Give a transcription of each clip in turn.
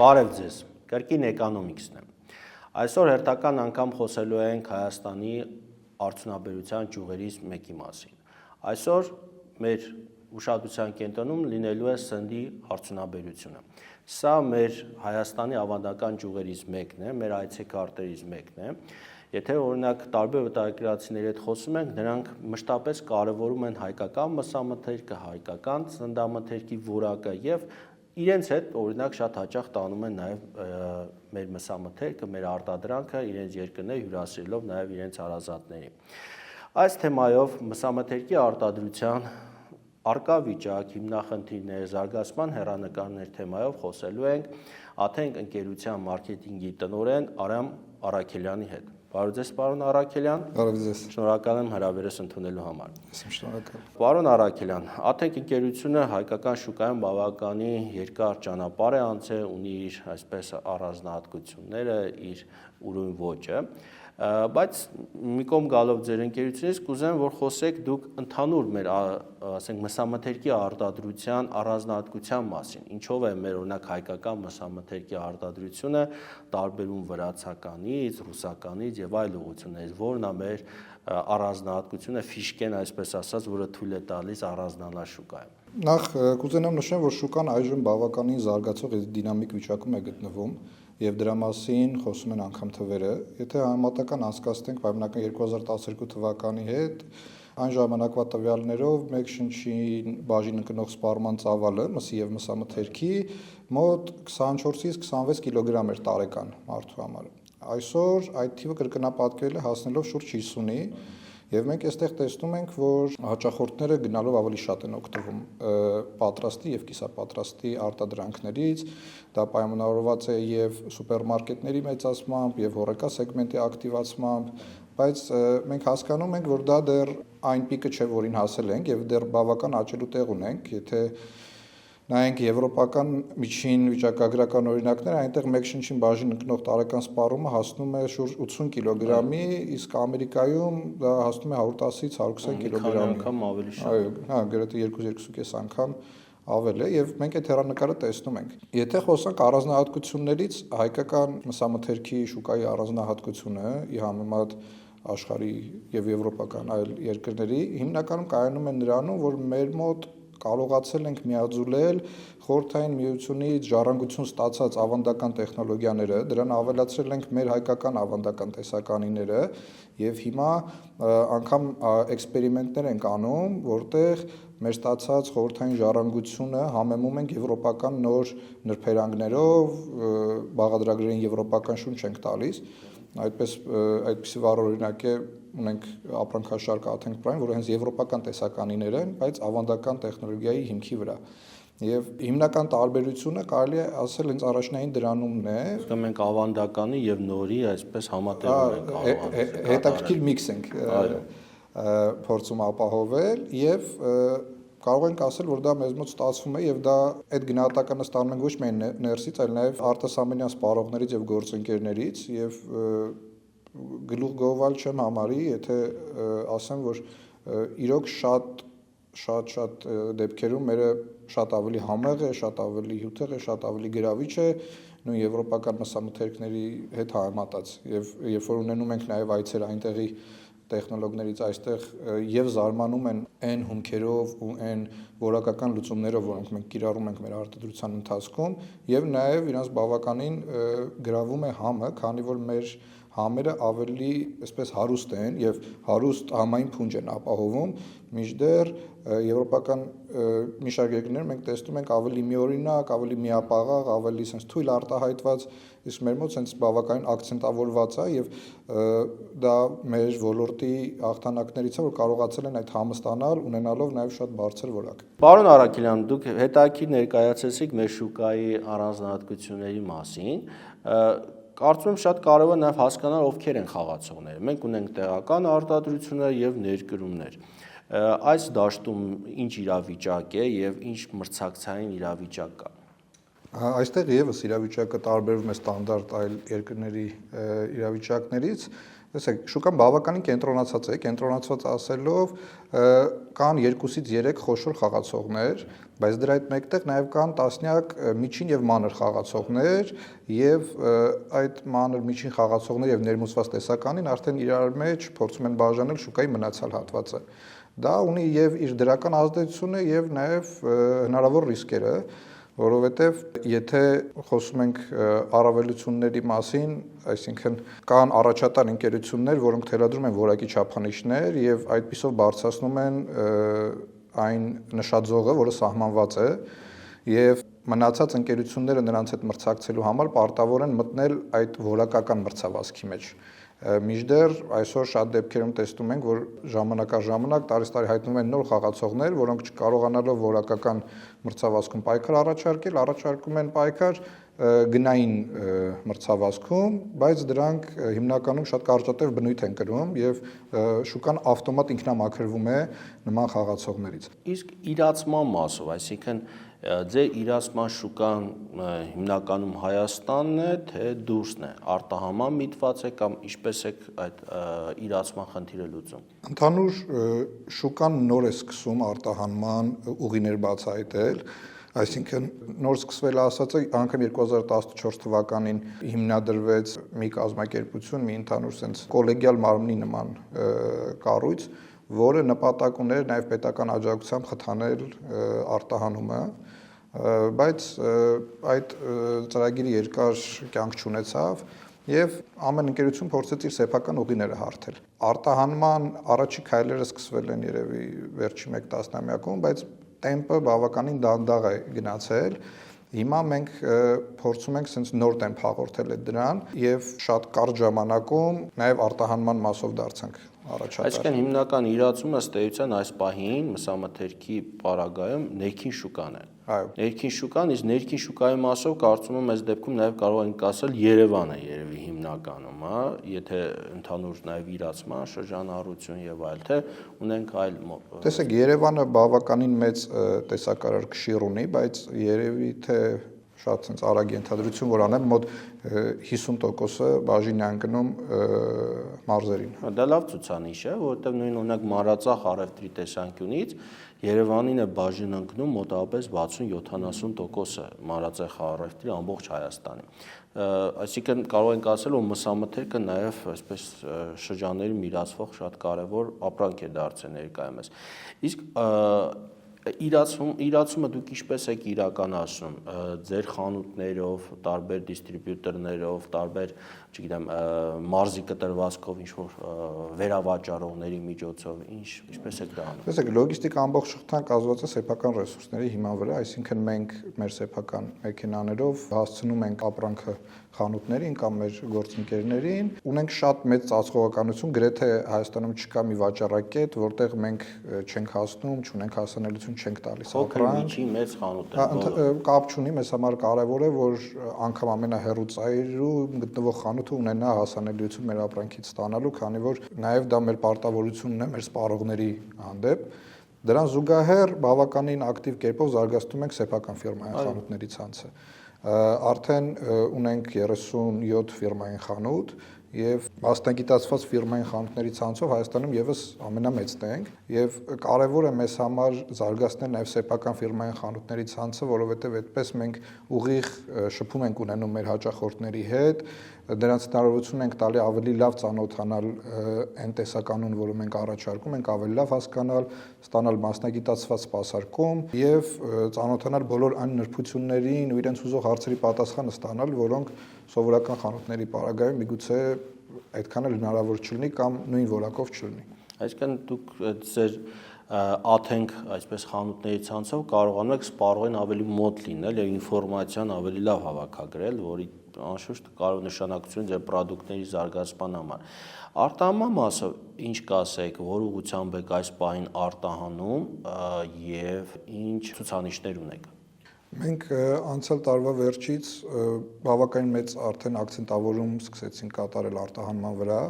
Բարև ձեզ, կրկին էկոնոմիկսն եմ։ Այսօր հերթական անգամ խոսելու ենք Հայաստանի արդյունաբերության ճյուղերից մեկի մասին։ Այսօր մեր ուշադրության կենտրոնում լինելու է սննդի արդյունաբերությունը։ Սա մեր Հայաստանի ավանդական ճյուղերից մեկն է, մեր այցեքարտերից մեկն է։ Եթե օրինակ տարբեր վտակագրացիների հետ խոսում ենք, նրանք մշտապես կարևորում են հայկական մսամթերքը, հայկական սննդամթերքի որակը եւ իրենց հետ օրինակ շատ հաճախ տանում են նաև մեր մսամթերքը, մեր արտադրանքը իրենց երկրներ հյուրասիրելով նաև իրենց հարազատների։ Այս թեմայով մսամթերքի արտադրության արկա վիճակ, հիմնախնդիրներ, զարգացման հեռանկարներ թեմայով խոսելու ենք Աթենք ընկերության մարքեթինգի տնօրեն Արամ Առաքելյանի հետ։ Բարև ձեզ, պարոն Առաքելյան։ Բարև ձեզ։ Շնորհակալ եմ հրավերս ընդունելու համար։ Շնորհակալ։ Պարոն Առաքելյան, Աթենք ընկերությունը հայկական շուկայում բավականին երկար ճանապարհ է անցել, ունի իր այսպես առանձնահատկությունները, իր ուրույն ոճը, բայց մի կողմ գալով ձեր ընկերությունից կուզեմ, որ խոսեք դուք ընդհանուր մեր, ասենք, մսամթերքի արտադրության առանձնահատկության մասին։ Ինչով է մեր օրինակ հայկական մսամթերքի արտադրությունը տարբերում վրացականից, ռուսականից եւ այլ ուղղություններից, որն է մեր առանձնահատկությունը, ֆիշկեն, այսպես ասած, որը թույլ է տալիս առանձնանալ շուկայում։ Նախ կուզենամ նշեմ, որ շուկան այժմ բավականին զարգացող եւ դինամիկ վիճակում է գտնվում եւ դրա մասին խոսում են անգամ թվերը։ Եթե համեմատական անցկացնենք պայմանական 2012 թվականի հետ, այն ժամանակվա տվյալներով մեկ շնչին բաժին ընկնող սպառման ծավալը մսի եւ մսամթերքի մոտ 24-ից 26 կիլոգրամ էր տարեկան մարդու համար։ Այսօր այդ թիվը կրկնապատկվել է հասնելով շուրջ 50-ի եւ մենք այստեղ տեսնում ենք, որ հաճախորդները գնալով ավելի շատ են օգտվում պատրաստի եւ կիսապատրաստի արտադրանքներից, դա պայմանավորված է եւ սուպերմարկետների մեծացմամբ եւ հոռեկա սեգմենտի ակտիվացմամբ, բայց մենք հասկանում ենք, որ դա դեռ այն պիկը չէ, որին հասել ենք եւ դեռ բավական աճելու տեղ ունենք, եթե նայենք եվրոպական միջին վիճակագրական օրինակները, այնտեղ մեկ շնչին բաժին ընկնող տարեկան սպառումը հասնում է շուրջ 80 կիլոգրամի, իսկ Ամերիկայում դա հասնում է 110-ից 120 կիլոգրամի։ Անգամ ավելի շատ։ Այո, հա, գրեթե 2-2.5 անգամ ավել է եւ մենք այդ հեռանկարը տեսնում ենք։ Եթե խոսանք առանձնահատկություններից, հայկական մսամթերքի շուկայի առանձնահատկությունը ի համեմատ աշխարհի եւ եվրոպական այլ երկրների հիմնականում կայանում է նրանում, որ մեր մոտ կարողացել ենք միաձուլել խորհրդային միությունից ժառանգություն ստացած ավանդական տեխնոլոգիաները, դրան ավելացրել ենք մեր հայկական ավանդական տեսականիները եւ հիմա անգամ էքսպերիմենտներ ենք անում, որտեղ մեր ստացած խորհրդային ժառանգությունը համեմում ենք եվրոպական նոր նրբերանգներով, բաղադրագրային եվրոպական շունչ ենք տալիս, այդպիսի վառ օրինակ է ունենք ապրանքաշարք Աթենք Prime, որը հենց եվրոպական տեսականիներ են, բայց ավանդական տեխնոլոգիայի հիմքի վրա։ Եվ հիմնական տարբերությունը կարելի է ասել հենց առաջնային դրանումն է։ Իսկ մենք ավանդականի եւ նորի այսպես համատեղում ենք կարողանում։ Հետաքրքիր միքս ենք փորձում ապահովել եւ կարող ենք ասել, որ դա մեզ մոտ ստացվում է եւ դա այդ գնահատականը ստանում ենք ոչ միայն ներսից, այլ նաեւ արտասահմանյան սպառողներից եւ գործընկերներից եւ գլուխ գովալ չեմ համարի, եթե ասեմ, որ իրոք շատ դեպքերում մերը շատ ավելի համեղ է, շատ ավելի հյութեղ է, շատ ավելի գրավիչ է նույն եվրոպական մսամթերքների հետ համեմատած եւ երբ որ ունենում ենք նաեւ այցեր այնտեղի տեխնոլոգներից այստեղ եւ զարմանում են այն հումքերով ու այն որակական լուծումներով, որոնք մենք կիրառում ենք մեր արտադրության ընթացքում եւ նաեւ իրանց բավականին գրավում է համը, քանի որ մեր համերը ավելի այսպես հարուստ են եւ հարուստ համային փունջ են ապահովում, մինչդեռ եվրոպական մի շարք երկրներ մենք տեսնում ենք ավելի միօրինակ, ավելի միապաղաղ, ավելի sense թույլ արտահայտված, իսկ մեր մոտ sense բավականին ակցենտավորված է եւ դա մեր ոլորտի հաղթանակներից է, որ կարողացել են այդ համը ստանալ, ունենալով նաեւ շատ բարձր որակ։ Պարոն Առաքելյան, դուք հետաքրքիր ներկայացեցիք մեր շուկայի առանձնահատկությունների մասին։ Կարծում եմ շատ կարևոր է նաև հասկանալ ովքեր են խաղացողները։ Մենք ունենք տեղական արտադրություններ եւ ներկրումներ։ Այս դաշտում ինչ իրավիճակ է եւ ինչ մրցակցային իրավիճակ կա։ Այստեղ եւս իրավիճակը տարբերվում է ստանդարտ այլ երկրների իրավիճակներից։ Տեսեք, շուկան բավականին կենտրոնացած է, կենտրոնացված ասելով կան 2-ից 3 խոշոր խաղացողներ, բայց դրա հետ մեկտեղ նաև կան տասնյակ միջին եւ մանր խաղացողներ եւ այդ մանր միջին խաղացողներ եւ ներմուծված տեսականին արդեն իրար մեջ փորձում են բաժանել շուկայի մնացյալ հատվածը։ Դա ունի եւ իր դրական ազդեցությունը եւ նաեւ հնարավոր ռիսկերը, որովհետեւ եթե խոսում ենք առավելությունների մասին, այսինքն կան առաջատար ընկերություններ, որոնք թելադրում են որակի չափանիշներ եւ այդպիսով բարձրացնում են այն նշաձողը, որը սահմանված է եւ մնացած ընկերությունները նրանց հետ մրցակցելու համար պարտավոր են մտնել այդ որակական մրցավազքի մեջ։ Մինչդեռ այսօր շատ դեպքերում տեսնում ենք, որ ժամանակ առ ժամանակ տարի հայտնվում են նոր խաղացողներ, որոնք չկարողանալով որակական մրցավազքում պայքար առաջարկել, առաջարկում են պայքար գնային մրցավազքում, բայց դրանք հիմնականում շատ կարճատև բնույթ են կրում եւ շուկան ավտոմատ ինքնամաքրվում է նման խաղացողներից։ Իսկ իրացման մասով, այսինքն ձեր իրացման շուկան հիմնականում Հայաստանն է, թե դուրսն է, արտահանման միտված է կամ ինչպես է այդ իրացման խնդիրը լուծում։ Ընդհանուր շուկան նոր է սկսում արտահանման ուղիներ բացահայտել, այսինքն նոր սկսվել ասածը անգամ 2014 թվականին հիմնադրվեց մի կազմակերպություն, մի ընդհանուր sense կոլեգիալ մարմնի նման կառույց, որը նպատակ ուներ նաև պետական աջակցությամբ խթանել արտահանումը, բայց այդ ծրագիրը երկար կյանք չունեցավ եւ ամեն ընկերություն փորձեց իր սեփական ուղիները հարթել։ Արտահանման առաջի քայլերը սկսվել են երևի վերջի 1 տասնամյակում, բայց տեմպը բավականին դանդաղ է գնացել։ Հիմա մենք փորձում ենք sense նոր տեմպ հաղորդել այդ դրան եւ շատ կարճ ժամանակում նաեւ արտահանման մասով դարձանք առաջատար։ Այսինքն հիմնական իրացումը ըստ էության այս պահին մսամթերքի պարագայում ներքին շուկան է։ Այո։ Ներքին շուկան, իսկ ներքին շուկայի մասով կարծում եմ այս դեպքում նաև կարող ենք ասել Երևանը երևի հիմնականում, հա, եթե ընդհանուր նաև իրացման շրջանառություն եւ այլ, թե ունենք այլ։ Տեսեք, Երևանը բավականին մեծ տեսակարար կշիռ ունի, բայց երևի թե շատ sense արագ ենթադրություն որ անեմ մոտ 50%-ը բաժին է ընկնում մարզերին։ Դա լավ ցուցանիշ է, որովհետեւ նույն օրինակ մանրածախ առևտրի տեսանկյունից Երևանին է բաժին ընկնում մոտավորապես 60-70%-ը մանրածախ առևտրի ամբողջ Հայաստանի։ Այսինքն կարող ենք ասել, որ մսամթերքը նաև այսպես շրջաններում իրացվող շատ կարևոր ապրանք է դարձել ներկայումս։ Իսկ իրացումը դուք ինչպես եք իրականացնում ձեր խանութներով, տարբեր դիստրիբյուտորներով, տարբեր, չգիտեմ, մարզի կտրվածքով, ինչ որ վերավաճառողների միջոցով, ինչպես եք դա անում։ Տեսեք, լոգիստիկա ամբողջ շղթան կազմված է սեփական ռեսուրսների հիման վրա, այսինքն մենք մեր սեփական մեքենաներով հասցնում ենք ապրանքը խանութներին կամ մեր գործընկերներին, ունենք շատ մեծ ծածկողականություն, գրեթե Հայաստանում չկա մի վաճառակետ, որտեղ մենք չենք հասնում, չունենք հասանելիություն չենք տալիս ապրանք։ Միջի մեծ խանութ կապ չունի, մեզ համար կարևոր է, որ անգամ ամենահեռու ծայրում գտնվող խանութը ունենա հասանելիություն մեր ապրանքից ստանալու, քանի որ նաև դա մեր պարտավորությունն է մեր սպառողների հանդեպ։ Դրան զուգահեռ բավականին ակտիվ կերպով զարգացնում ենք սեփական ֆիրմային խանութների ցանցը։ Արդեն ունենք 37 ֆիրմային խանութ եւ մասնագիտացված ֆիրմային խանութների ցանցով Հայաստանում եւս ամենամեծն ենք եւ կարեւոր է մեզ համար զարգացնել նաեւ սեփական ֆիրմային խանութների ցանցը, որովհետեւ այդպես մենք ուղիղ շփում ենք ունենում մեր հաճախորդների հետ, դրանց հնարավորություն ենք տալի ավելի լավ ծանոթանալ այն տեսականուն, որը մենք առաջարկում ենք, ավելի լավ հասկանալ, ստանալ մասնագիտացված սպասարկում եւ ծանոթանալ բոլոր այն նրբություններին ու իրենց ուզող հարցերի պատասխանը ստանալ, որոնք սովորական խանութների պարագայում միգուցե այդքան էլ հնարավոր չլինի կամ նույն որակով չլինի։ Այսինքն դուք ձեր աթենք այսպես խանութների ցանցով կարողանում եք սպառողին ավելի մոտ լինել եւ ինֆորմացիան ավելի լավ հավաքագրել, որի անշուշտ կարող նշանակություն ձեր պրոդուկտների զարգացման համար։ Արտահանման մասով ինչ կասեք, որ ուղղությամբ եք այս պահին արտահանում եւ ինչ ցուցանիշներ ունեք։ Մենք անցյալ տարվա վերջից բավականին մեծ արդեն ակցենտավորում սկսեցինք կատարել արտահանման վրա։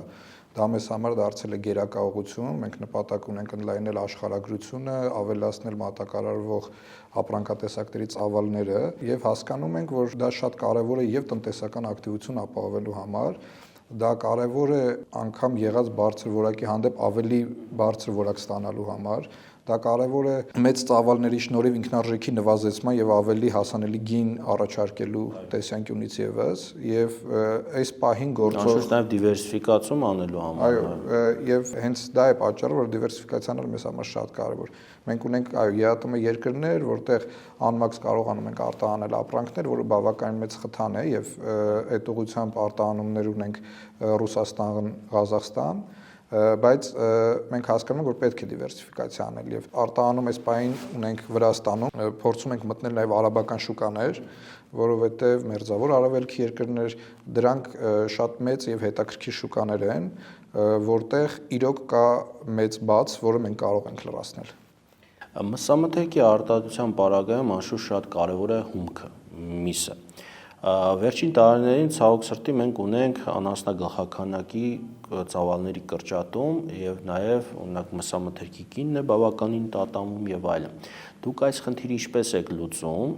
Դա մեզ համար դարձել է գերակա ուղղություն, մենք նպատակ ունենք ընդլայնել աշխարհագրությունը, ավելացնել մատակարարվող ապրանքատեսակների ծավալները եւ հասկանում ենք, որ դա շատ կարեւոր է եւ տնտեսական ակտիվություն ապահովելու համար։ Դա կարևոր է անգամ եղած բարձր որակի հանդեպ ավելի բարձր որակ ստանալու համար։ Դա կարևոր է մեծ ծավալների շնորհիվ ինքնարժեքի նվազեցման եւ ավելի հասանելի գին առաջարկելու տեսանկյունից եւ այս պահին գործող Անշուշտ նաեւ դիվերսիֆիկացում անելու համար։ Այո, եւ հենց դա է պատճառը, որ դիվերսիֆիկացիան մեզ համար շատ կարևոր։ Մենք ունենք ԵԱՏՄ երկրներ, որտեղ անմաքս կարողանում ենք արտահանել ապրանքներ, որը բավականին մեծ խթան է եւ այդ ուղղությամբ արտահանումներ ունենք Ռուսաստան, Ղազախստան, բայց մենք հասկանում ենք, որ պետք է դիվերսիֆիկացիա անել եւ արտահանում այս պահին ունենք Վրաստանում, փորձում ենք մտնել նաեւ արաբական շուկաներ, որովհետեւ մերձավոր արևելքի երկրներ դրանք շատ մեծ եւ հետաքրքիր շուկաներ են, որտեղ իրոք կա մեծ բաց, որը մենք կարող ենք լրացնել։ Մսամթերքի արտադրության պարագայում անշուշտ շատ կարևոր է հումքը, միսը։ Վերջին տարիներին ցավոք սրտի մենք ունենք անասնագլխաքանակի ծավալների կրճատում եւ նաեւ օրինակ մսամթերքի գինն է բավականին տատանվում եւ այլն։ Դուք այս խնդիրը ինչպես եք լուծում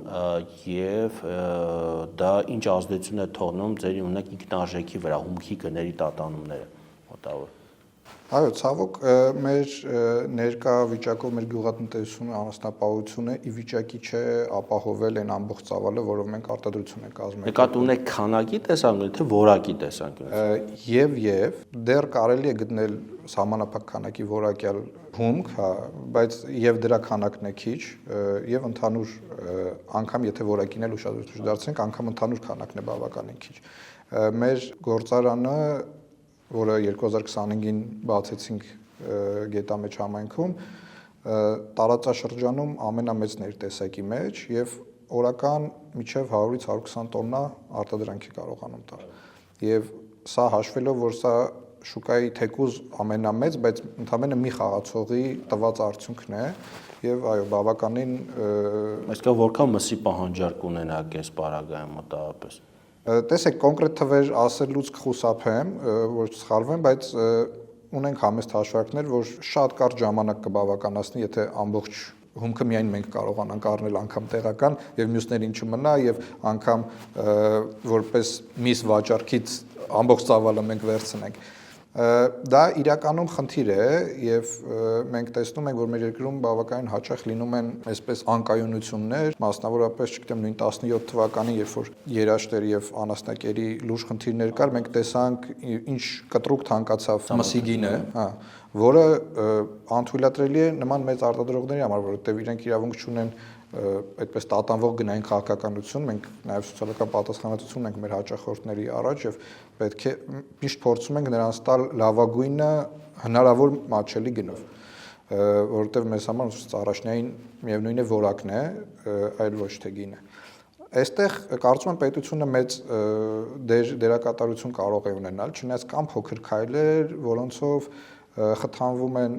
եւ դա ինչ ազդեցություն է թողնում ձեր օրինակ ինքնարժեքի վրա, հումքի գների տատանումները մոտավոր։ Այո, ցավոք մեր ներկա վիճակով մեր գյուղատնտեսությունը, անասնապահությունը ի վիճակի չէ ապահովել այն ամբողջ ծավալը, որով մենք արտադրություն ենք կազմել։ Նկատի ունեք քանակի տեսանկյունից, թե որակի տեսանկյունից։ Եվ դեռ կարելի է գտնել սահմանափակ քանակի որակյալ հումք, հա, բայց եւ դրա քանակն է քիչ, եւ ընդհանուր անգամ եթե որակին էլ ուշադրություն դարձնենք, անգամ ընդհանուր քանակն է բավականին քիչ։ Մեր գործարանը, որը 2025-ին բացեցինք Գետամեջ համայնքում, տարածաշրջանում ամենամեծն էր տեսակի մեջ եւ օրական միջև 100-ից 120 տոննա արտադրանք է կարողանում տալ։ Եւ սա հաշվելով, որ սա շուկայի թեկուզ ամենամեծ, բայց ընդամենը մի խաղացողի տված արդյունքն է եւ այո, բավականին Այսինքն որքան մսի պահանջարկ ունենաք այս պարագայում մոտավորապես։ Տեսեք, կոնկրետ թվեր ասելուց կխուսափեմ, որ չսխալվեմ, բայց ունենք համեստ հաշվարկներ, որ շատ կարճ ժամանակ կբավականացնի, եթե ամբողջ հումքը միայն մենք կարողանանք առնել անգամ տեղական եւ մյուսներին չմնա եւ անգամ որպես միս վաճառքից ամբողջ ծավալը մենք վերցնենք։ Դա իրականում խնդիր է եւ մենք տեսնում ենք, որ մեր երկրում բավականին հաճախ լինում են այսպես անկայունություններ, մասնավորապես, չգիտեմ, նույն 17 թվականին, երբ որ երաշտեր եւ անասնակերի լուրջ խնդիրներ կար, մենք տեսանք ինչ կտրուկ թանկացավ մսի գինը, հա, որը անթույլատրելի է նման մեծ արտադրողների համար, որովհետեւ իրենք իրավունք չունեն այդպես տատանվող գնային քաղաքականություն, մենք նաև սոցիալական պատասխանատվություն ունենք մեր հաճախորդների առաջ եւ պետք է միշտ փորձում ենք նրանց տալ լավագույնը հնարավոր մատչելի գնով, որովհետեւ մեզ համար առաջնային միևնույն է որակն է, այլ ոչ թե գինը։ Այստեղ կարծում եմ պետությունը մեծ դերակատարություն կարող է ունենալ, չնայած կան փոքր քայլեր, որոնցով խթանվում են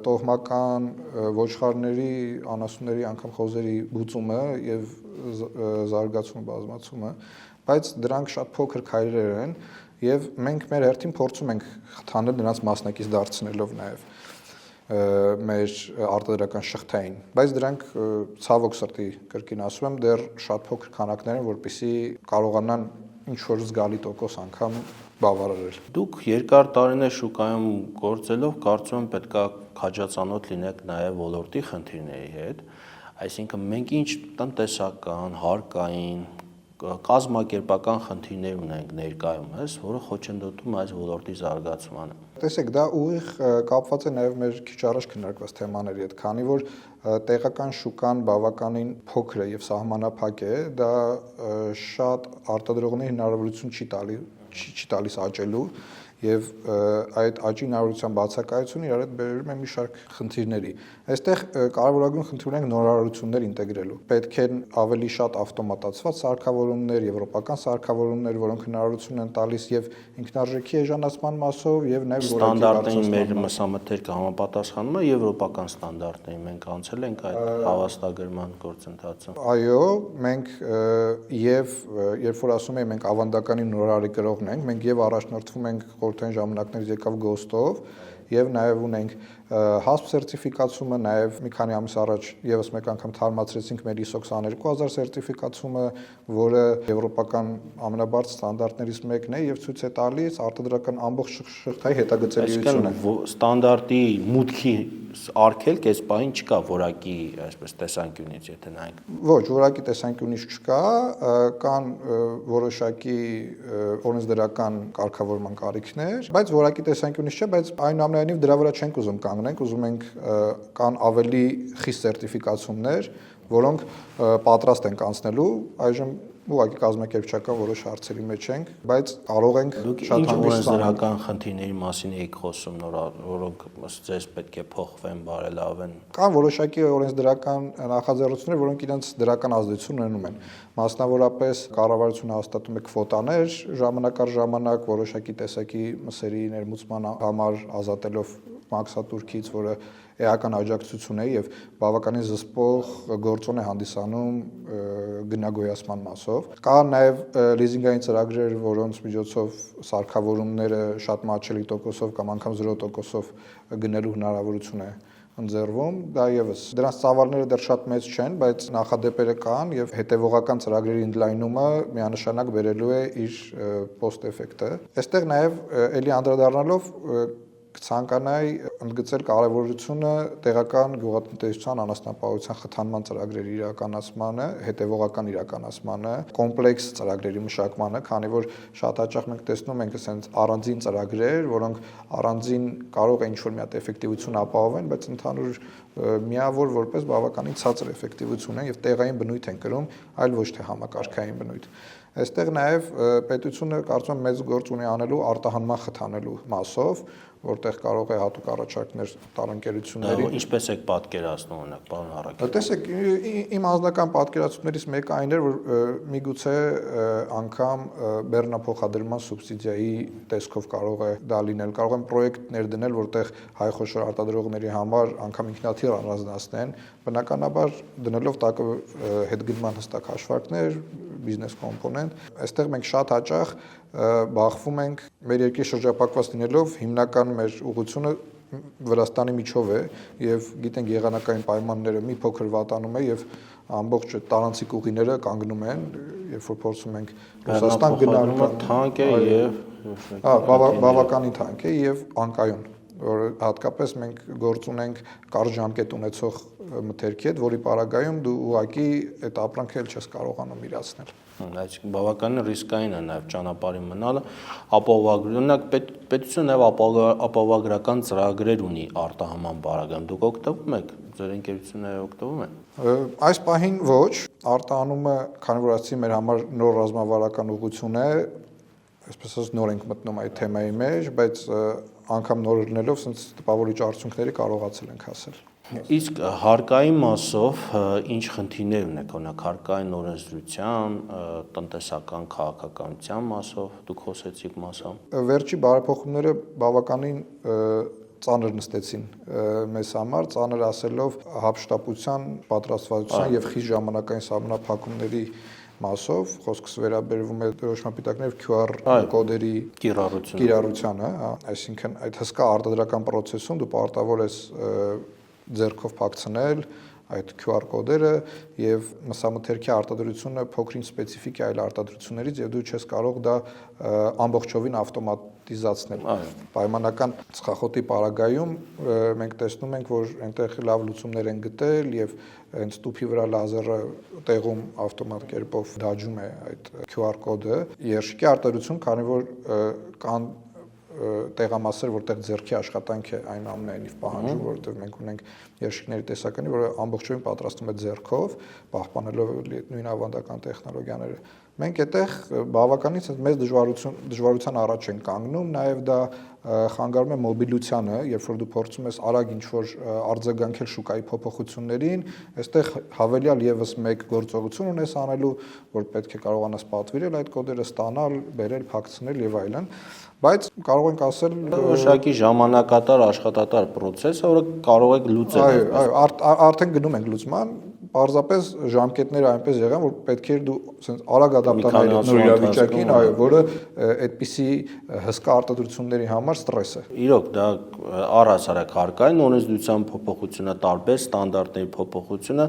տոհմական ոչխարների, անասունների, անգամ խոզերի բուծումը եւ զարգացումը, բազմացումը, բայց դրանք շատ փոքր քայլեր են եւ մենք մեր հերթին փորձում ենք խթանել նրանց մասնակից դարձնելով նաեւ մեր արտադրական շղթային, բայց դրանք ցավոք սրտի կրկին ասում եմ, դեռ շատ փոքր քանակներ են, որպեսզի կարողանան ինչ որ զգալի տոկոս անգամ բավարարել։ Դուք երկար տարիներ շուկայում գործելով կարծում եմ պետքա քաջածանոթ լինեք նաև ոլորտի խնդիրների հետ, այսինքն մենք ինչ տնտեսական, հարկային, կազմակերպական խնդիրներ ունենք ներկայումս, որը խոչընդոտում այս ոլորտի զարգացմանը։ Տեսեք, դա ուղիղ կապված է նաև մեր քիչ առաջ քննարկված թեմաների հետ, քանի որ տեղական շուկան բավականին փոքր է եւ սահմանափակ է, դա շատ արտադրողների հնարավորություն չի տալիս աճելու եւ այդ աճի հնարավորության բացակայությունը իրար հետ բերում է մի շարք խնդիրների։ Այստեղ կարևորագույն խնդիր ունենք նորարարություններ ինտեգրելու։ Պետք են ավելի շատ ավտոմատացված սարքավորումներ, եվրոպական սարքավորումներ, որոնք հնարավորություն են տալիս եւ ինքնարժեքի էժանացման մասով եւ նաեւ ստանդարտային մեր մսամթերքը համապատասխանում է եվրոպական ստանդարտներին։ Մենք անցել ենք այդ հավաստագրման գործընթացը։ Այո, մենք եւ երբ որ ասում եմ մենք ավանդականի նորարարի կրողն ենք, մենք եւ առաջնորդվում ենք խորհրդային ժամանակներից եկավ գոստով եւ նաեւ ունենք հասպ սերտիֆիկացումը, նաեւ մի քանի ամիս առաջ եւս մեկ անգամ թարմացրեցինք մեր ISO 22000 սերտիֆիկացումը, որը եվրոպական ամենաբարձր ստանդարտներից մեկն է եւ ցույց է տալիս արտադրական ամբողջ շղթայի հետագծելիությունը։ Ստանդարտի մուտքի արգելք այս պահին չկա որակի, այսպես տեսանկյունից, եթե նայենք։ Ոչ, որակի տեսանկյունից չկա, կան որոշակի օրենսդրական կարգավորման կարիքներ, բայց որակի տեսանկյունից չէ, բայց այնուամենայնիվ դրա վրա չենք ուզում կանգնենք, ուզում ենք կան ավելի խիստ սերտիֆիկացումներ, որոնք պատրաստ ենք անցնելու, այժմ ուղղակի կազմակերպչական որոշ հարցերի մեջ ենք, բայց կարող ենք շատ օրենսդրական խնդիրների մասին եք խոսում, որոնք ձեզ պետք է փոխվեն, բարելավեն։ Կան որոշակի օրենսդրական նախաձեռնություններ, որոնք իրենց դրական ազդեցություն ունենում են։ Մասնավորապես կառավարությունը հաստատում է քվոտաներ ժամանակ առ ժամանակ որոշակի տեսակի մսերի ներմուծման համար ազատելով մաքսատուրքից, որը էական աջակցություն է եւ բավականին զսպող գործոն է հանդիսանում գնագոյացման մասով։ Կա նաեւ լիզինգային ծրագրեր, որոնց միջոցով սարքավորումները շատ մատչելի տոկոսով կամ անգամ 0%-ով գնելու հնարավորություն է ընձեռվում, դա եւս դրանց ծավալները դեռ շատ մեծ չեն, բայց նախադեպերը կան եւ հետեւողական ծրագրերի ընդլայնումը միանշանակ բերելու է իր post-effect-ը։ Այստեղ նաեւ ելի անդրադառնալով կցանկանայի ընդգծել կարևորությունը տեղական գյուղատնտեսության անասնապահության խթանման ծրագրերի իրականացմանը, հետևողական իրականացմանը, կոմպլեքս ծրագրերի մշակմանը, քանի որ շատ հաճախ մենք տեսնում ենք ասենց առանձին ծրագրեր, որոնք առանձին կարող է ինչ-որ մի հատ էֆեկտիվություն ապահովեն, բայց ընդհանուր միավոր որպես բավականին ցածր էֆեկտիվություն են եւ տեղային բնույթ են կրում, այլ ոչ թե համակարգային բնույթ։ Այստեղ նաև պետությունը կարծում եմ մեծ գործ ունի անելու արտահանման խթանելու մասով, որտեղ կարող է հատուկ առաջարկներ տալ ընկերություններին։ Ինչպես եք պատկերացնում, օրինակ, պարոն Հարակյան։ Տեսեք, իմ անձնական պատկերացումներից մեկը այն էր, որ միգուցե անգամ բեռնափոխադրման սուբսիդիայի տեսքով կարող է դա լինել, կարող են պրոյեկտներ դնել, որտեղ հայ խոշոր արտադրողների համար անգամ ինքնաթիռ առանձնացնեն, բնականաբար դնելով տակը հետգնման հստակ հաշվարկներ, բիզնես կոմպոնենտ։ Այստեղ մենք շատ հաճախ բախվում ենք մեր երկրի շրջապակված լինելով հիմնական մեր ուղղությունը Վրաստանի միջով է եւ գիտենք եղանակային պայմանները մի փոքր վատանում է եւ ամբողջ տարանցիկ ուղիները կանգնում են, երբ որ փորձում ենք Ռուսաստան գնալու թանկ է եւ բավականին թանկ է եւ անկայուն, որ հատկապես մենք գործ ունենք կարճ ժամկետ ունեցող մթերքի հետ, որի պարագայում դու ուղակի այդ ապրանքը էլ չես կարողանում իրացնել։ Այսինքն բավականին ռիսկային է նաև ճանապարհի մնալը, ապահովագրունակ պետությունը նաև ապահովագրական ծրագրեր ունի արտահանման բարակայում։ Դուք օգտվում եք, ձեր ընկերությունները օգտվում են։ Այս պահին ոչ, արտահանումը, քանի որ ասացի, մեր համար նոր ռազմավարական ուղղություն է, այսպես ասած նոր ենք մտնում այդ թեմայի մեջ, բայց անգամ նոր լինելով, ասենց տպավորիչ արդյունքների կարողացել ենք հասել։ Իսկ հարկային մասով ինչ խնդիրներ ունեք, օրինակ հարկային օրենսդրության, տնտեսական քաղաքականության մասով, դուք խոսեցիք մասամբ։ Վերջի բարեփոխումները բավականին ծանր նստեցին մեզ համար, ծանր ասելով հապշտապության, պատրաստվածության եւ խիստ ժամանակային սահմանափակումների մասով, խոսքս վերաբերվում է դրոշմապիտակներ QR կոդերի կիրառությանը, այսինքն այդ հսկա արտադրական process-ում դու պարտավոր ես ձեռքով փակցնել այդ QR կոդերը եւ մսամթերքի արտադրությունը փոքրինչ սպეციფիկ է այլ արտադրություններից եւ դու չես կարող դա ամբողջովին ավտոմատիզացնել։ Պայմանական ծխախոտի պարագայում մենք տեսնում ենք, որ այնտեղ լավ լուծումներ են գտել եւ հենց տուփի վրա լազերը տեղում ավտոմատ կերպով դաջում է այդ QR կոդը։ Երշիկի արտադրություն, քանի որ կան տեղամասեր, որտեղ ձեռքի աշխատանք է այնուամենայնիվ պահանջում, որովհետև մենք ունենք երշիկների տեսականի, որը ամբողջովին պատրաստում է ձեռքով, պահպանելով նույն ավանդական տեխնոլոգիաները։ Մենք այդտեղ բավականին մեծ դժվարության առաջ ենք կանգնում, նաև դա խանգարում է մոբիլությանը, երբ որ դու փորձում ես արագ ինչ-որ արձագանքել շուկայի փոփոխություններին, այստեղ հավելյալ եւս մեկ գործողություն ունես անելու, որ պետք է կարողանաս պատվիրել այդ կոդերը, ստանալ, բերել, փակցնել եւ այլն, բայց կարող ենք ասել Որոշակի ժամանակատար աշխատատար process, որը կարող եք լուծել։ Այո, արդեն գնում ենք լուծման, պարզապես ժամկետները այնպես եղան, որ պետք էր դու ասենց արագ ադապտանալ նոր իրավիճակին, այո, որը այդպիսի հսկա արտադրությունների համար ստրես է։ Իրոք դա առհասարակ հարկային օրենսդրության փոփոխությունը, տարբեր ստանդարտների փոփոխությունը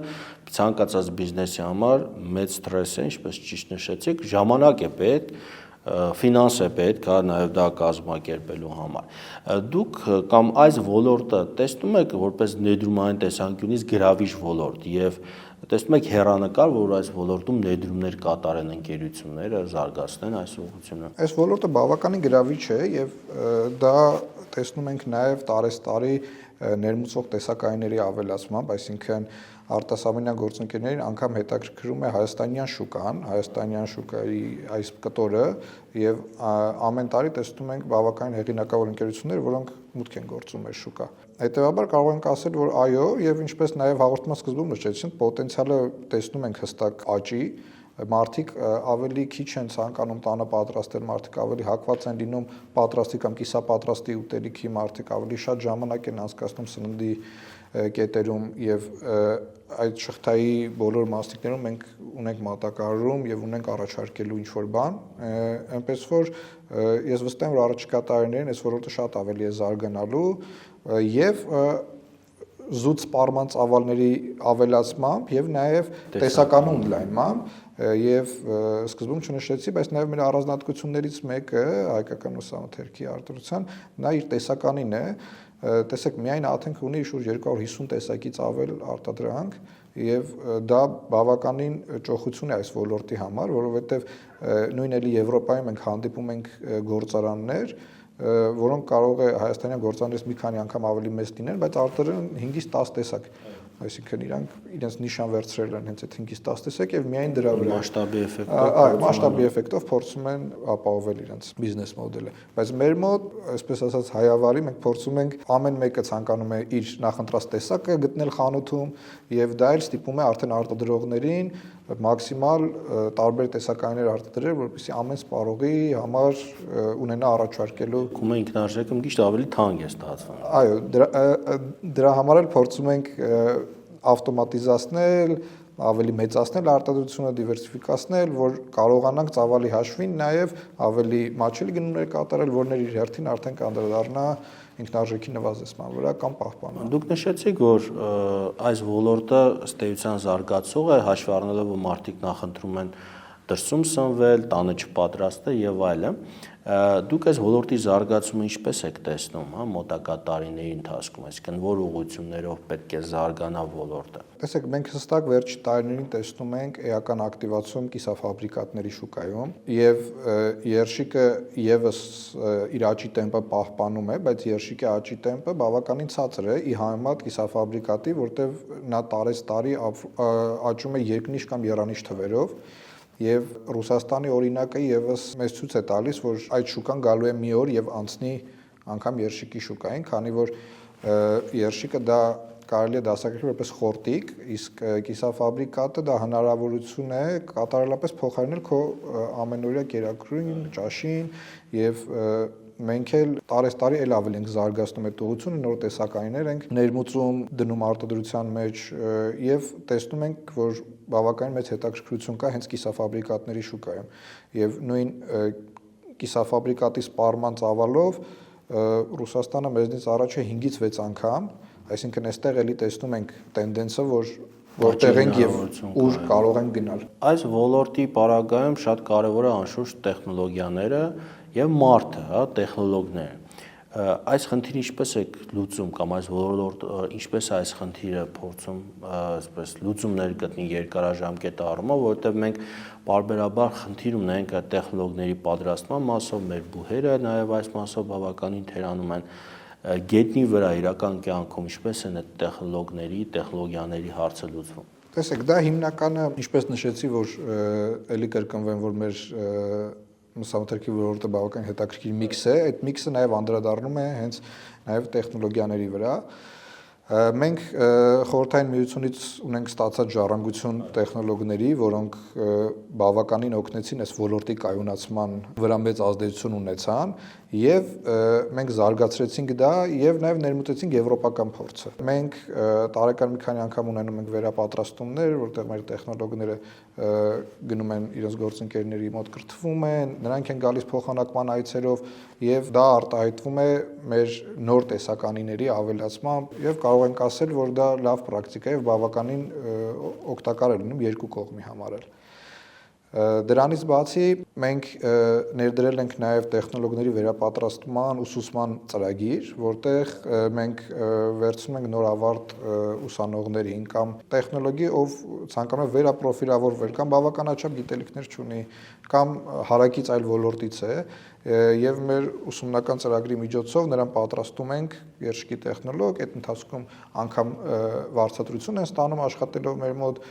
ցանկացած բիզնեսի համար մեծ ստրես է, ինչպես ճիշտ նշեցիք, ժամանակ է պետք, ֆինանս է պետք, հա, նաև դա կազմակերպելու համար։ Դուք կամ այս ոլորտը տեսնում եք որպես ներդրումային տեսանկյունից գրավիչ ոլորտ եւ տեսնում եք հեռանկար, որ այս ոլորտում ներդրումներ կատարեն ընկերությունները, զարգացնեն այս ուղղությունը։ Այս ոլորտը բավականին գրավիչ է եւ դա տեսնում ենք նաև տարեստարի ներմուծող տեսակայինների ավելացմամբ, այսինքն արտասահմանյան գործընկերներին անգամ հետաքրքրում է հայաստանյան շուկայի այս կտորը եւ ամեն տարի տեսնում ենք բավականին հեղինակավոր ընկերություններ, որոնք մուտք են գործում այս շուկա։ Հետևաբար կարող ենք ասել, որ այո, եւ ինչպես նաեւ հաղորդման սկզբում նշեցին, պոտենցիալը տեսնում ենք հստակ աճի, մարդիկ ավելի քիչ են ցանկանում տանը պատրաստել, մարդիկ ավելի հակված են լինում պատրաստի կամ կիսապատրաստի ուտելիքի, մարդիկ ավելի շատ ժամանակ են անցկացնում սննդի կետերում եւ այդ շղթայի բոլոր մասնիկներում մենք ունենք մատակարարում եւ ունենք առաջարկելու ինչ-որ բան, այնպես որ ես վստահ եմ, որ առաջիկա տարիներին այս ոլորտը շատ ավելի է զարգանալու եւ զուտ սպառման ծավալների ավելացմամբ եւ նաեւ տեսականու ընդլայնմամբ եւ սկզբում չնշեցի, բայց նաեւ մեր առանձնահատկություններից մեկը հայկական ուսանողների արտադրության նա իր տեսականին է, տեսեք միայն Աթենք ունի շուրջ 250 տեսակից ավել արտադրանք եւ դա բավականին ճոխություն է այս ոլորտի համար, որովհետեւ նույն էլի Եվրոպայում մենք հանդիպում ենք գործարաններ, որոնք կարող է հայաստանյան գործարաններից մի քանի անգամ ավելի մեծ լինեն, բայց արտադրեն 5-ից 10 տեսակ, այսինքն իրանք իրենց նիշան վերցրել են հենց այդ 5-ից 10 տեսակ եւ միայն դրա վրա մասշտաբի էֆեկտով, այո, մասշտաբի էֆեկտով փորձում են ապահովել իրենց բիզնես մոդելը, բայց մեր մոտ, այսպես ասած, հայավարի մենք փորձում ենք ամեն մեկը ցանկանում է իր նախընտրած տեսակը գտնել խանութում եւ դա էլ ստիպում է արդեն արտադրողներին մաքսիմալ տարբեր տեսակայիններ արտադրել, որպեսզի ամեն սպառողի համար ունենա առաջարկելու կոմը ինքնարժեքը մի քիչ ավելի թանկ է ստացվում։ Այո, դրա համար էլ փորձում ենք ավտոմատիզացնել, ավելի մեծացնել արտադրությունը, դիվերսիֆիկացնել, որ կարողանանք ծավալի հաշվին նաև ավելի մատչելի գնումներ կատարել, որներ իր հերթին արդեն կանդրադառնա ինքնարժեքի նվազեցման վրա կամ պահպանման։ Դուք նշեցիք, որ այս ոլորտը ըստ էության զարգացող է, հաշվի առնելով, որ մարդիկ նախընտրում են դրսում սնվել, տանը չպատրաստել եւ այլն։ Դուք այս ոլորտի զարգացումը ինչպես եք տեսնում, հա, մոտակա տարիների ընթացքում, այսինքն որ ուղղություններով պետք է զարգանա ոլորտը։ Տեսեք, մենք հստակ վերջի տարիներին տեսնում ենք էական ակտիվացում կիսաֆաբրիկատների շուկայում եւ երշիկը եւս իր աճի տեմպը պահպանում է, բայց երշիկի աճի տեմպը բավականին ցածր է ի համեմատ կիսաֆաբրիկատի, որտեղ նա տարեստարի աճում է երկնիշ կամ եռանիշ թվերով։ Եվ Ռուսաստանի օրինակը եւս մեզ ցույց է տալիս, որ այդ շուկան գալու է մի օր եւ անցնի անգամ երշիկի շուկային, քանի որ երշիկը դա կարելի է դասակարգել որպես խորտիկ, իսկ կիսաֆաբրիկատը դա հնարավորություն է կատարելապես փոխարինել քո ամենօրյա կերակուրին, ճաշին եւ մենք էլ տարեստարի էլ ավելի ենք զարգացնում այդ ուղղությունը, նոր տեսակայիններ ենք ներմուծում, դնում արտադրության մեջ եւ տեսնում ենք, որ բավականին մեծ հետաքրքրություն կա հենց կիսաֆաբրիկատների շուկայում եւ նույն կիսաֆաբրիկատի սպառման ծավալով Ռուսաստանը մեզնից առաջ է 5-ից 6 անգամ, այսինքն այստեղ էլի տեսնում ենք տենդենսը, որտեղ ենք եւ ուր կարող ենք գնալ։ Այս ոլորտի պարագայում շատ կարեւոր է անշուշտ տեխնոլոգիաները եւ մարդը, հա, տեխնոլոգները։ Այս խնդիրը ինչպես է լուծում կամ այս ոլորտը ինչպես է այս խնդիրը փորձում այսպես լուծումներ գտնի երկարաժամկետ առումով, որովհետեւ մենք բարբերաբար խնդիր ունենք այդ տեխնոլոգիաների պատրաստման մասով, մեր բուհերը նաեւ այս մասով բավականին թերանում են գետնի վրա իրական կյանքում ինչպես են այդ տեխնոլոգիաների հարցը լուծվում։ Տեսեք, դա հիմնականը, ինչպես նշեցի, որ ելի կրկնվեմ, որ մեր մսամթերքի ոլորտը բավական հետաքրքիր միքս է, այդ միքսը նաև անդրադառնում է հենց նաև տեխնոլոգիաների վրա։ Մենք խորհրդային միությունից ունենք ստացած ժառանգություն տեխնոլոգների, որոնք բավականին օգնեցին այս ոլորտի կայունացման վրա մեծ ազդեցություն ունեցան եւ մենք զարգացրեցինք դա եւ նաեւ ներմուծեցինք եվրոպական փորձը։ Մենք տարեկան մի քանի անգամ ունենում ենք վերապատրաստումներ, որտեղ մեր տեխնոլոգները գնում են իրենց գործընկերների մոտ կրթվում են, նրանք են գալիս փոխանակման այցերով եւ դա արտահայտվում է մեր նոր տեսականիների ավելացմամբ եւ կարող ենք ասել, որ դա լավ պրակտիկա է եւ բավականին օգտակար է լինում երկու կողմի համար էլ։ Դրանից բացի մենք ներդրել ենք նաև տեխնոլոգիաների վերապատրաստման ուսուցման ծրագիր, որտեղ մենք վերցնում ենք նոր ավարտ ուսանողներին կամ տեխնոլոգի, ով ցանկանում է վերապրոֆիլավորվել կամ բավականաչափ գիտելիքներ չունի կամ հարակից այլ ոլորտից է եւ մեր ուսումնական ծրագրի միջոցով նրան պատրաստում ենք երշկի տեխնոլոգ, այդ ընթացքում անգամ վարձատրություն են ստանում աշխատելով մեր մոտ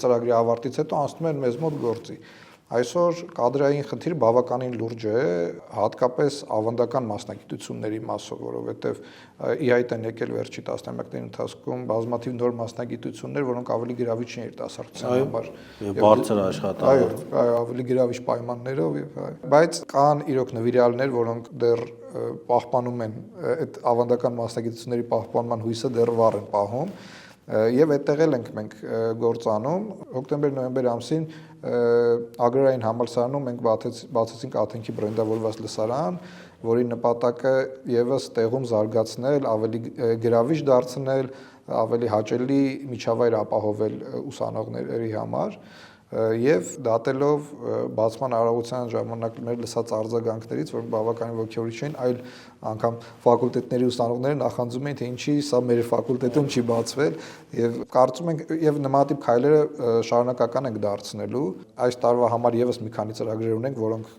ծրագրի ավարտից հետո անցնում են մեզ մոտ գործի։ Այսօր կադրային խնդիրը բավականին լուրջ է, հատկապես ավանդական մասնագիտությունների մասով, որովհետև ի հայտ են եկել վերջի տասնամյակների ընթացքում բազմաթիվ նոր մասնագիտություններ, որոնք ավելի գրավիչ են երիտասարդության համար։ Բարձր աշխատանք։ Այո, ավելի գրավիչ պայմաններով բայց կան իրոք նվիրյալներ, որոնք դեռ պահպանում են այդ ավանդական մասնագիտությունների պահպանման հույսը դեռ վառ են պահում։ Եվ այդտեղ էլ ենք մենք գործանում հոկտեմբեր-նոյեմբեր ամսին Ագրարային համալսարանում մենք բացեցինք Աթենքի բրենդավորված լսարան, որի նպատակը եւս տեղում զարգացնել, ավելի գրավիչ դարձնել, ավելի հաճելի միջավայր ապահովել ուսանողների համար եւ դատելով բացման արարողության ժամանակ մեր լսած արձագանքներից, որ բավականին ոգևորիչ են, այլ անգամ ֆակուլտետների ուսանողները նախանձում էին, թե ինչի սա մեր ֆակուլտետում չի բացվել եւ կարծում ենք եւ նմանատիպ քայլերը շարունակական ենք դարձնելու։ Այս տարվա համար եւս մի քանի ծրագրեր ունենք, որոնք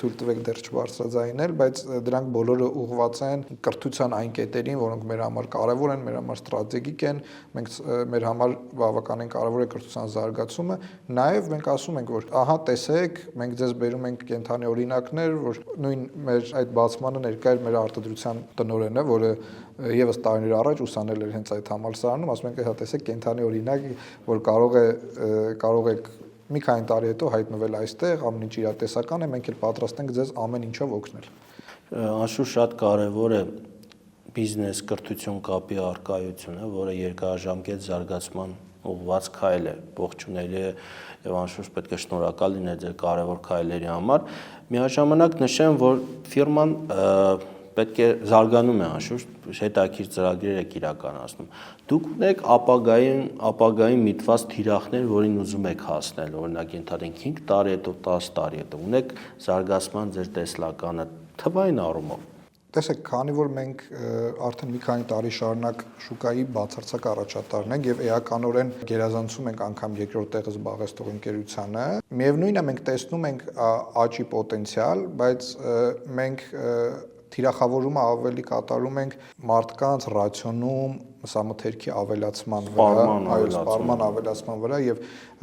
թույլ տվեք դեռ չբարձրաձայնել, բայց դրանք բոլորը ուղղված են կրթության այն կետերին, որոնք մեր համար կարեւոր են, մեր համար ստրատեգիկ են։ Մենք մեր համար բավականին կարեւոր է կրթության զարգացումը, նաեւ մենք ասում ենք, որ ահա տեսեք, մենք ձեզ բերում ենք կենթանի օրինակներ, որ նույն մեր այդ բացմանը ներկա էր մեր արտադրության տնօրենը, որը եւս տարիներ առաջ ուսանել էր հենց այդ համալսարանում, ասում ենք, հա տեսեք կենթանի օրինակ, որ կարող եք մի քանի տարի հետո հայտնվել այստեղ, ամեն ինչ իրատեսական է, մենք էլ պատրաստ ենք ձեզ ամեն ինչով օգնել։ Անշուշտ շատ կարևոր է բիզնես կրթություն կապի առկայությունը, որը երկարաժամկետ զարգացման ուղղված քայլ է, ողջունելի է եւ անշուշտ պետք է շնորհակալ լինել ձեր կարևոր քայլերի համար։ Միաժամանակ նշեմ, որ ֆիրման պետք է զարգանում է անշուշտ, հետաքրքիր ծրագրեր եք իրականացնում։ Դուք ունեք ապագային միտված թիրախներ, որին ուզում եք հասնել, օրինակ ենթադրենք 5 տարի հետո, 10 տարի հետո, ունեք զարգացման ձեր տեսլականը թվային առումով։ Տեսեք, քանի որ մենք արդեն մի քանի տարի շարունակ շուկայի բացարձակ առաջատարն ենք եւ էականորեն գերազանցում ենք անգամ երկրորդ տեղը զբաղեցնող ընկերությանը, միևնույնն է մենք տեսնում ենք աճի պոտենցիալ, բայց մենք թիրախավորումը ավելի կատարում ենք մարդկանց ռացիոնում մսամթերքի ավելացման վրա, սպառման ավելացման վրա եւ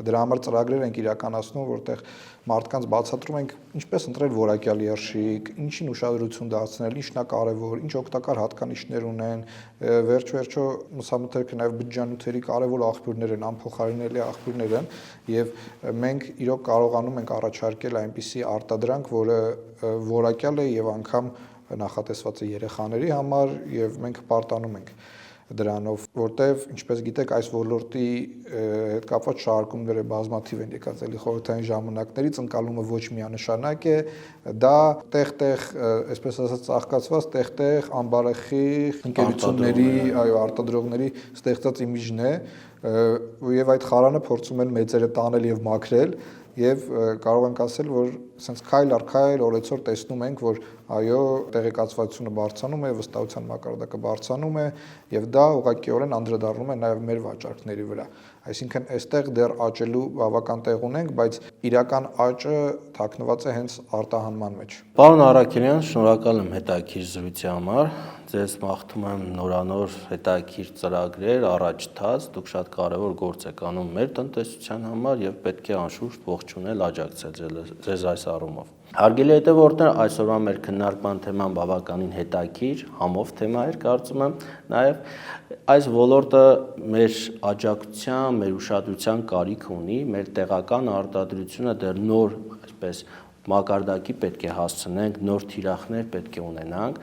դրա համար ծրագրեր ենք իրականացնում, որտեղ մարդկանց բացատրում ենք ինչպես ընտրել որակյալ երշիկ, ինչին ուշադրություն դարձնել, ինչն է կարևոր, ինչ օգտակար հատկանիշներ ունեն, վերջ-վերջո մսամթերքը նաեւ բջջանյութերի կարևոր աղբյուրներ են, անփոխարինելի աղբյուրներ են եւ մենք իրոք կարողանում ենք առաջարկել այնպիսի արտադրանք, որը որակյալ է եւ անգամ նախատեսված է երեխաների համար եւ մենք պարտանում ենք դրանով, որտեվ ինչպես գիտեք, այս ոլորտի հետ կապված շարժումները բազմաթիվ են եկած էլի խորհրդային ժամանակներից, ընկալումը ոչ միանշանակ է, դա տեղ-տեղ, այսպես ասած, ծաղկացված տեղ-տեղ ամբարեխիղ ընկերությունների, այո, արտադրողների ստեղծած իմիջն է, եւ այդ խարանը փորձում են մեծերը տանել եւ մաքրել եւ կարող ենք ասել, որ sense քայլ առ քայլ օրեցօր տեսնում ենք, որ այո, տեղեկացվածությունը բարձրանում է, վստահության մակարդակը բարձրանում է եւ դա ուղղակիորեն անդրադառնում է նաեւ մեր վաճառքների վրա։ Այսինքն այստեղ դեռ աճելու բավական տեղ ունենք, բայց իրական աճը թաքնված է հենց արտահանման մեջ։ Պարոն Առաքելյան, շնորհակալ եմ հետաքրքիր զրույցի համար։ ձեզ մաղթում եմ նորանոր հետաքրքիր ծրագրեր առաջ տաց, դուք շատ կարևոր գործ եք անում մեր տնտեսության համար եւ պետք է անշուշտ ողջունել, աջակցել ձեզ այս առումով։ Հարգելի հետևորդներ, այսօրվա մեր քննարկման թեման բավականին հետաքրքիր, համով թեմա էր, կարծում եմ, նաեւ այս ոլորտը մեր աջակցության, մեր ուշադրության կարիք ունի, մեր տեղական արտադրությունը դեռ նոր, այսպես մակարդակի պետք է հասցնենք, նոր թիրախներ պետք է ունենանք։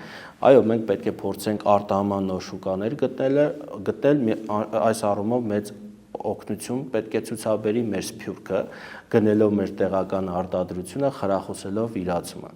Այո, մենք պետք է փորձենք արտահանման նոր շուկաներ գտնել, այս առումով մեծ օգնություն պետք է ցուցաբերի մեր սփյուռքը, գնելով մեր տեղական արտադրությունը, խրախուսելով իրացումը։